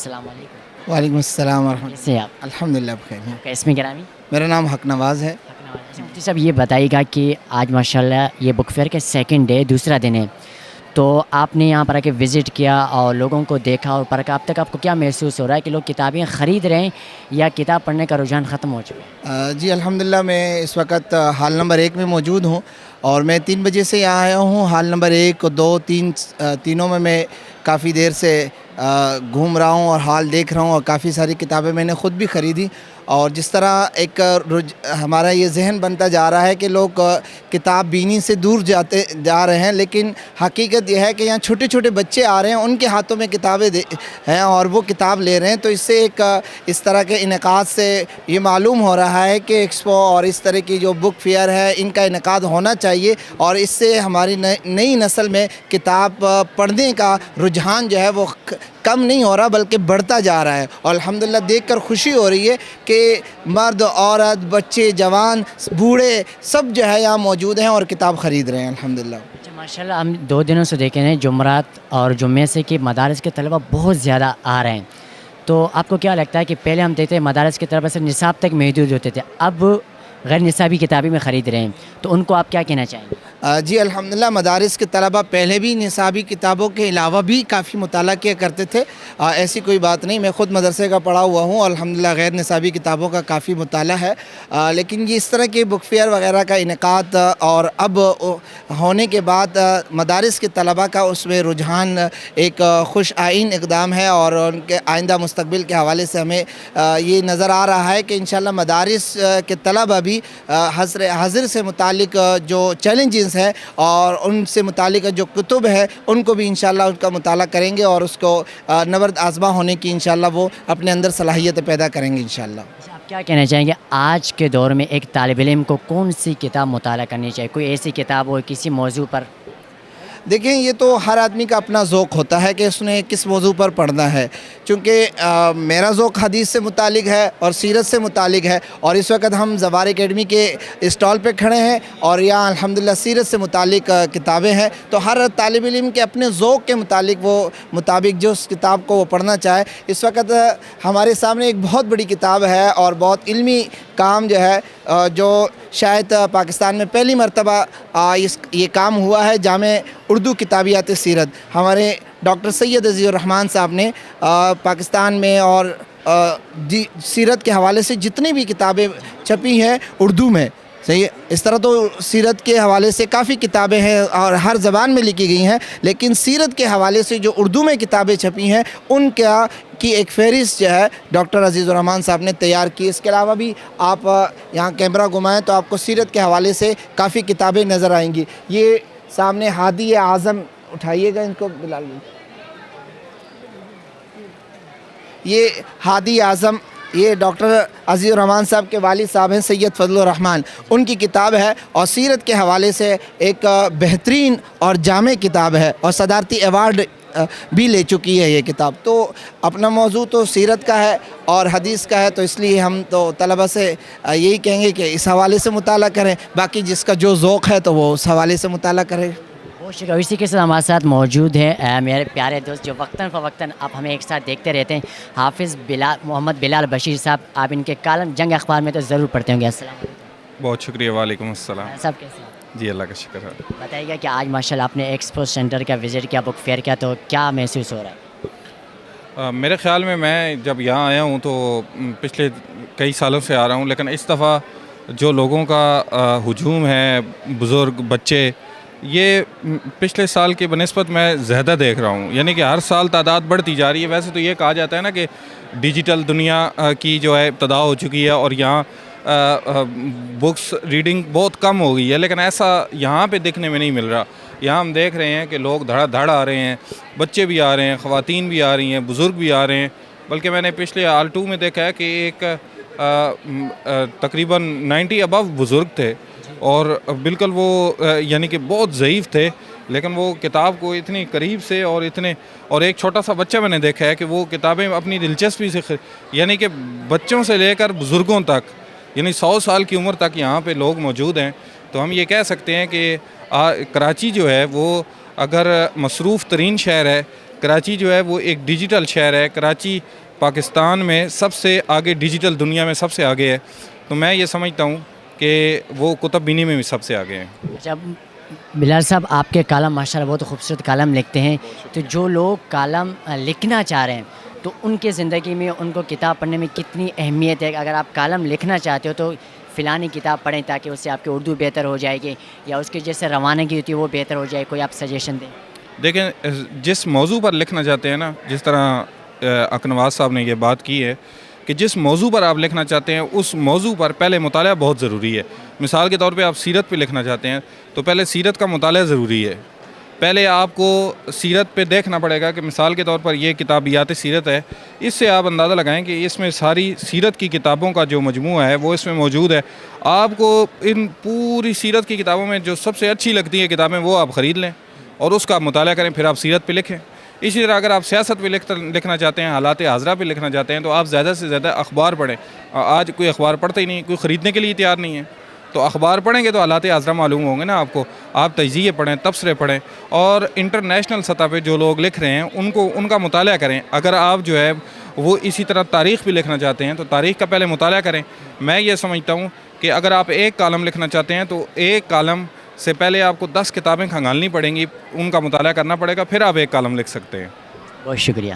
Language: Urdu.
السلام علیکم، وعلیکم السلام ورحمۃ کیسے ہیں آپ؟ اللہ. الحمدللہ بخیر ہوں. آپ کا اسم گرامی؟ میرا نام حق نواز ہے. اچھا مفتی صاحب، یہ بتائیے گا کہ آج ماشاءاللہ یہ بک فیئر کا سیکنڈ ڈے، دوسرا دن ہے، تو آپ نے یہاں پر آ کے وزٹ کیا اور لوگوں کو دیکھا اور پڑھا، اب تک آپ کو کیا محسوس ہو رہا ہے کہ لوگ کتابیں خرید رہے ہیں یا کتاب پڑھنے کا رجحان ختم ہو چکا ہے؟ جی الحمدللہ میں اس وقت ہال نمبر 1 میں موجود ہوں اور میں 3 بجے سے یہاں آیا ہوں. ہال نمبر 1 2 3 تینوں میں کافی دیر سے گھوم رہا ہوں اور حال دیکھ رہا ہوں اور کافی ساری کتابیں میں نے خود بھی خریدی. اور جس طرح ایک ہمارا یہ ذہن بنتا جا رہا ہے کہ لوگ کتاب بینی سے دور جا رہے ہیں، لیکن حقیقت یہ ہے کہ یہاں چھوٹے چھوٹے بچے آ رہے ہیں، ان کے ہاتھوں میں کتابیں ہیں اور وہ کتاب لے رہے ہیں. تو اس سے اس طرح کے انعقاد سے یہ معلوم ہو رہا ہے کہ ایکسپو اور اس طرح کی جو بک فیئر ہے ان کا انعقاد ہونا چاہیے، اور اس سے ہماری نئی نسل میں کتاب پڑھنے کا رجحان جو ہے وہ کم نہیں ہو رہا بلکہ بڑھتا جا رہا ہے. اور الحمدللہ دیکھ کر خوشی ہو رہی ہے کہ مرد، عورت، بچے، جوان، بوڑھے سب جو ہے یہاں موجود ہیں اور کتاب خرید رہے ہیں الحمدللہ. اچھا ماشاءاللہ، ہم 2 دنوں سے دیکھیں ہیں، جمعرات اور جمعے سے کہ مدارس کے طلبہ بہت زیادہ آ رہے ہیں. تو آپ کو کیا لگتا ہے کہ پہلے ہم دیکھتے ہیں مدارس کے طلبہ صرف نصاب تک محدود ہوتے تھے، اب غیر نصابی کتابیں میں خرید رہے ہیں، تو ان کو آپ کیا کہنا چاہیں گے؟ جی الحمدللہ مدارس کے طلبہ پہلے بھی نصابی کتابوں کے علاوہ بھی کافی مطالعہ کیا کرتے تھے. ایسی کوئی بات نہیں، میں خود مدرسے کا پڑھا ہوا ہوں اور الحمدللہ غیر نصابی کتابوں کا کافی مطالعہ ہے. لیکن یہ اس طرح کے بک فیئر وغیرہ کا انعقاد اور اب ہونے کے بعد مدارس کے طلبہ کا اس میں رجحان ایک خوش آئین اقدام ہے، اور ان کے آئندہ مستقبل کے حوالے سے ہمیں یہ نظر آ رہا ہے کہ انشاءاللہ مدارس کے طلبہ بھی حضر سے متعلق جو چیلنجز ہے اور ان سے متعلق جو کتب ہے ان کو بھی انشاءاللہ ان کا مطالعہ کریں گے اور اس کو نبرد آزما ہونے کی انشاءاللہ وہ اپنے اندر صلاحیت پیدا کریں گے انشاءاللہ. اچھا، آپ کیا کہنا چاہیں گے آج کے دور میں ایک طالب علم کو کون سی کتاب مطالعہ کرنی چاہیے؟ کوئی ایسی کتاب ہو کسی موضوع پر؟ دیکھیں، یہ تو ہر آدمی کا اپنا ذوق ہوتا ہے کہ اس نے کس موضوع پر پڑھنا ہے. چونکہ میرا ذوق حدیث سے متعلق ہے اور سیرت سے متعلق ہے، اور اس وقت ہم زوار اکیڈمی کے اسٹال پہ کھڑے ہیں اور یہاں الحمدللہ سیرت سے متعلق کتابیں ہیں. تو ہر طالب علم کے اپنے ذوق کے مطابق جو اس کتاب کو وہ پڑھنا چاہے. اس وقت ہمارے سامنے ایک بہت بڑی کتاب ہے اور بہت علمی کام جو ہے جو شاید پاکستان میں پہلی مرتبہ یہ کام ہوا ہے، جامع اردو کتابیات سیرت. ہمارے ڈاکٹر سید عزیز الرحمان صاحب نے پاکستان میں اور سیرت کے حوالے سے جتنی بھی کتابیں چھپی ہیں اردو میں، صحیح ہے، اس طرح تو سیرت کے حوالے سے کافی کتابیں ہیں اور ہر زبان میں لکھی گئی ہیں، لیکن سیرت کے حوالے سے جو اردو میں کتابیں چھپی ہیں ان کی ایک فہرست جو ہے ڈاکٹر عزیز الرحمان صاحب نے تیار کی. اس کے علاوہ بھی آپ یہاں کیمرہ گھمائیں تو آپ کو سیرت کے حوالے سے کافی کتابیں نظر آئیں گی. یہ سامنے ہادی اعظم، اٹھائیے گا ان کو بلال. یہ ہادی اعظم، یہ ڈاکٹر عزیز الرحمان صاحب کے والد صاحب ہیں سید فضل الرحمان، ان کی کتاب ہے اور سیرت کے حوالے سے ایک بہترین اور جامع کتاب ہے اور صدارتی ایوارڈ بھی لے چکی ہے یہ کتاب. تو اپنا موضوع تو سیرت کا ہے اور حدیث کا ہے، تو اس لیے ہم تو طلبہ سے یہی کہیں گے کہ اس حوالے سے مطالعہ کریں، باقی جس کا جو ذوق ہے تو وہ اس حوالے سے مطالعہ کرے. بہت شکریہ. اسی کے ساتھ ہمارے ساتھ موجود ہیں میرے پیارے دوست جو وقتاً فوقتاً آپ ہمیں ایک ساتھ دیکھتے رہتے ہیں، حافظ محمد بلال بشیر صاحب. آپ ان کے کالم جنگ اخبار میں تو ضرور پڑھتے ہوں گے. السلام علیکم. بہت شکریہ. وعلیکم السلام. صاحب کیسے ہیں؟ جی اللہ کا شکر ہے. بتائیے گا کہ آج ماشاءاللہ آپ نے ایکسپو سینٹر کا وزٹ کیا، بک فیئر کیا، تو کیا محسوس ہو رہا ہے؟ میرے خیال میں جب یہاں آیا ہوں تو پچھلے کئی سالوں سے آ رہا ہوں، لیکن اس دفعہ جو لوگوں کا ہجوم ہے، بزرگ، بچے، یہ پچھلے سال کے بنسبت میں زیادہ دیکھ رہا ہوں. یعنی کہ ہر سال تعداد بڑھتی جا رہی ہے. ویسے تو یہ کہا جاتا ہے نا کہ ڈیجیٹل دنیا کی جو ہے ابتدا ہو چکی ہے اور یہاں بکس ریڈنگ بہت کم ہو گئی ہے، لیکن ایسا یہاں پہ دیکھنے میں نہیں مل رہا. یہاں ہم دیکھ رہے ہیں کہ لوگ دھڑا دھڑ آ رہے ہیں، بچے بھی آ رہے ہیں، خواتین بھی آ رہی ہیں، بزرگ بھی آ رہے ہیں. بلکہ میں نے پچھلے ہال 2 میں دیکھا ہے کہ ایک تقریباً 90 ابو بزرگ تھے اور بالکل وہ یعنی کہ بہت ضعیف تھے، لیکن وہ کتاب کو اتنی قریب سے اور ایک چھوٹا سا بچہ میں نے دیکھا ہے کہ وہ کتابیں اپنی دلچسپی سے یعنی کہ بچوں سے لے کر بزرگوں تک، یعنی 100 سال کی عمر تک یہاں پہ لوگ موجود ہیں. تو ہم یہ کہہ سکتے ہیں کہ کراچی جو ہے وہ اگر مصروف ترین شہر ہے کراچی جو ہے وہ ایک ڈیجیٹل شہر ہے. کراچی پاکستان میں سب سے آگے، ڈیجیٹل دنیا میں سب سے آگے ہے. تو میں یہ سمجھتا ہوں کہ وہ کتب بینی میں بھی سب سے آگے ہیں. جب بلال صاحب آپ کے کالم ماشاء اللہ بہت خوبصورت کالم لکھتے ہیں، تو جو لوگ کالم لکھنا چاہ رہے ہیں تو ان کے زندگی میں ان کو کتاب پڑھنے میں کتنی اہمیت ہے؟ اگر آپ کالم لکھنا چاہتے ہو تو فلانی کتاب پڑھیں تاکہ اس سے آپ کی اردو بہتر ہو جائے گی، یا اس کی جیسے روانگی ہوتی ہے وہ بہتر ہو جائے، کوئی آپ سجیشن دیں. دیکھیں، جس موضوع پر لکھنا چاہتے ہیں نا، جس طرح اکنواز صاحب نے یہ بات کی ہے کہ جس موضوع پر آپ لکھنا چاہتے ہیں اس موضوع پر پہلے مطالعہ بہت ضروری ہے. مثال کے طور پہ آپ سیرت پہ لکھنا چاہتے ہیں تو پہلے سیرت کا مطالعہ ضروری ہے. پہلے آپ کو سیرت پہ دیکھنا پڑے گا کہ مثال کے طور پر یہ کتابیات سیرت ہے، اس سے آپ اندازہ لگائیں کہ اس میں ساری سیرت کی کتابوں کا جو مجموعہ ہے وہ اس میں موجود ہے. آپ کو ان پوری سیرت کی کتابوں میں جو سب سے اچھی لگتی ہیں کتابیں وہ آپ خرید لیں اور اس کا مطالعہ کریں، پھر آپ سیرت پہ لکھیں. اسی طرح اگر آپ سیاست پہ لکھنا چاہتے ہیں، حالات حاضرہ پہ لکھنا چاہتے ہیں تو آپ زیادہ سے زیادہ اخبار پڑھیں. آج کوئی اخبار پڑھتا ہی نہیں، کوئی خریدنے کے لیے تیار نہیں ہے. تو اخبار پڑھیں گے تو حالات حاضرہ معلوم ہوں گے نا آپ کو. آپ تجزیے پڑھیں، تبصرے پڑھیں، اور انٹرنیشنل سطح پہ جو لوگ لکھ رہے ہیں ان کا مطالعہ کریں. اگر آپ جو ہے وہ اسی طرح تاریخ بھی لکھنا چاہتے ہیں تو تاریخ کا پہلے مطالعہ کریں. میں یہ سمجھتا ہوں کہ اگر آپ ایک کالم لکھنا چاہتے ہیں تو ایک کالم سے پہلے آپ کو 10 کتابیں کھنگالنی پڑیں گی، ان کا مطالعہ کرنا پڑے گا، پھر آپ ایک کالم لکھ سکتے ہیں. بہت شکریہ.